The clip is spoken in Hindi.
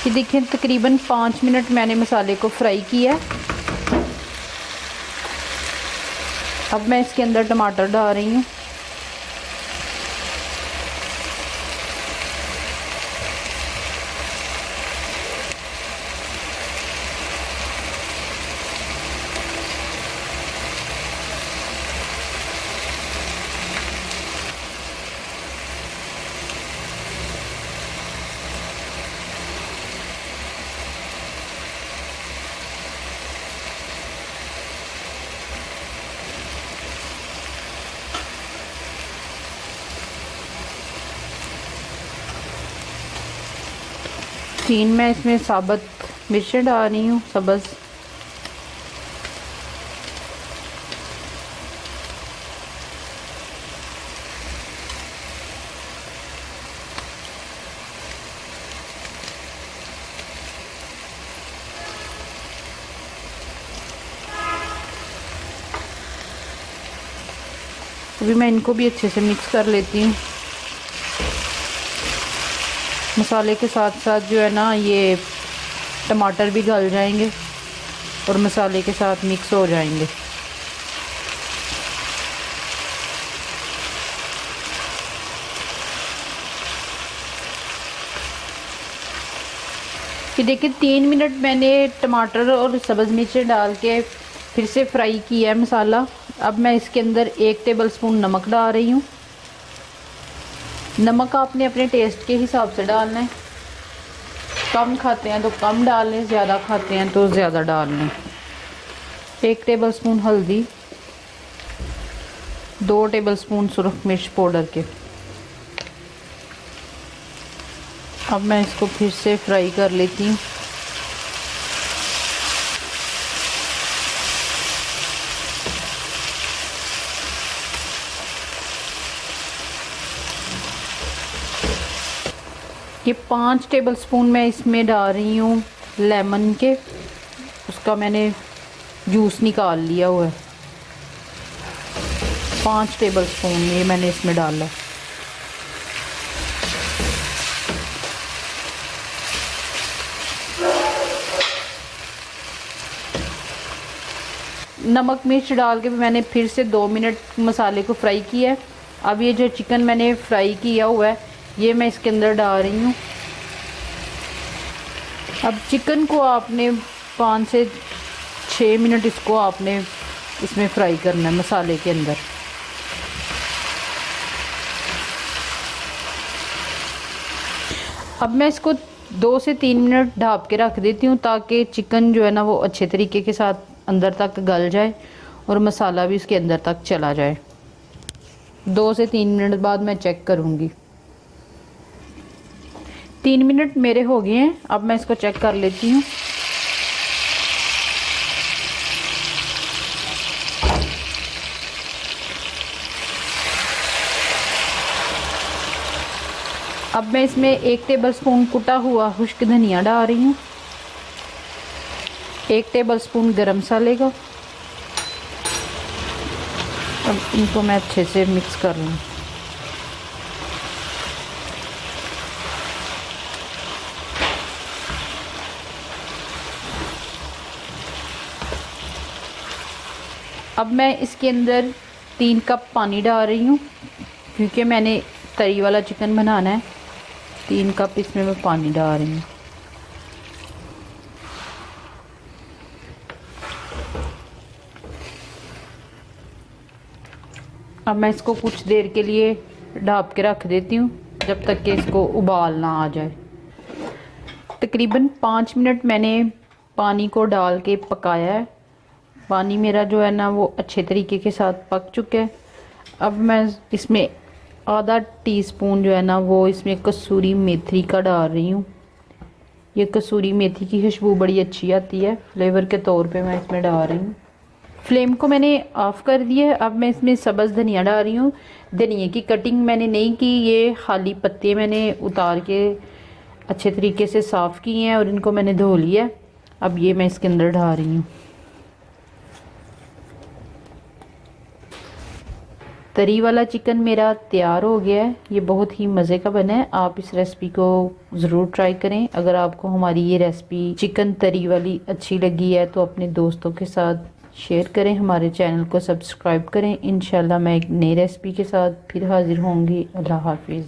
ये देखिए तकरीबन 5 मिनट मैंने मसाले को फ्राई किया है। अब मैं इसके अंदर टमाटर डाल रही हूँ। तीन मैं इसमें साबुत मिर्चें डाल रही हूँ, सब्ज़। अभी मैं इनको भी अच्छे से मिक्स कर लेती हूँ। मसाले के साथ साथ जो है ना ये टमाटर भी गल जाएंगे और मसाले के साथ मिक्स हो जाएंगे। ये देखिए 3 मिनट मैंने टमाटर और सब्ज़ मिर्चें डाल के फिर से फ्राई किया है मसाला। अब मैं इसके अंदर 1 टेबलस्पून नमक डाल रही हूँ। नमक आपने अपने टेस्ट के हिसाब से डालना है। कम खाते हैं तो कम डाल लें, ज़्यादा खाते हैं तो ज़्यादा डाल लें। 1 टेबलस्पून हल्दी, 2 टेबलस्पून सुरख मिर्च पाउडर के। अब मैं इसको फिर से फ्राई कर लेती हूँ। ये 5 टेबलस्पून मैं इसमें डाल रही हूँ लेमन के, उसका मैंने जूस निकाल लिया हुआ है। 5 टेबलस्पून ये मैंने इसमें डाला। नमक मिर्च डाल के मैंने फिर से 2 मिनट मसाले को फ्राई किया है। अब ये जो चिकन मैंने फ्राई किया हुआ है ये मैं इसके अंदर डाल रही हूँ। अब चिकन को आपने 5 से 6 मिनट इसको आपने इसमें फ्राई करना है मसाले के अंदर। अब मैं इसको 2 से 3 मिनट ढाँप के रख देती हूँ ताकि चिकन जो है ना वो अच्छे तरीके के साथ अंदर तक गल जाए और मसाला भी इसके अंदर तक चला जाए। 2 से 3 मिनट बाद मैं चेक करूँगी। 3 मिनट मेरे हो गए हैं। अब मैं इसको चेक कर लेती हूँ। अब मैं इसमें 1 टेबलस्पून कुटा हुआ खुश्क धनिया डाल रही हूँ, 1 टेबलस्पून गरम मसाले का। अब इनको मैं अच्छे से मिक्स कर लूँ। अब मैं इसके अंदर 3 कप पानी डाल रही हूँ क्योंकि मैंने तरी वाला चिकन बनाना है। 3 कप इसमें मैं पानी डाल रही हूँ। अब मैं इसको कुछ देर के लिए ढाँप के रख देती हूँ जब तक कि इसको उबाल ना आ जाए। तकरीबन 5 मिनट मैंने पानी को डाल के पकाया है। पानी मेरा जो है ना वो अच्छे तरीके के साथ पक चुका है। अब मैं इसमें आधा टीस्पून जो है ना वो इसमें कसूरी मेथी का डाल रही हूँ। ये कसूरी मेथी की खुशबू बड़ी अच्छी आती है, फ्लेवर के तौर पे मैं इसमें डाल रही हूँ। फ्लेम को मैंने ऑफ़ कर दिया है। अब मैं इसमें सब्ज़ धनिया डाल रही हूँ। धनिया की कटिंग मैंने नहीं की, ये खाली पत्ते मैंने उतार के अच्छे तरीके से साफ़ किए हैं और इनको मैंने धो लिया। अब ये मैं इसके अंदर डाल रही हूँ। तरी वाला चिकन मेरा तैयार हो गया है। ये बहुत ही मज़े का बना है। आप इस रेसिपी को ज़रूर ट्राई करें। अगर आपको हमारी ये रेसिपी चिकन तरी वाली अच्छी लगी है तो अपने दोस्तों के साथ शेयर करें। हमारे चैनल को सब्सक्राइब करें। इंशाल्लाह मैं एक नई रेसिपी के साथ फिर हाजिर होंगी। अल्लाह हाफिज़।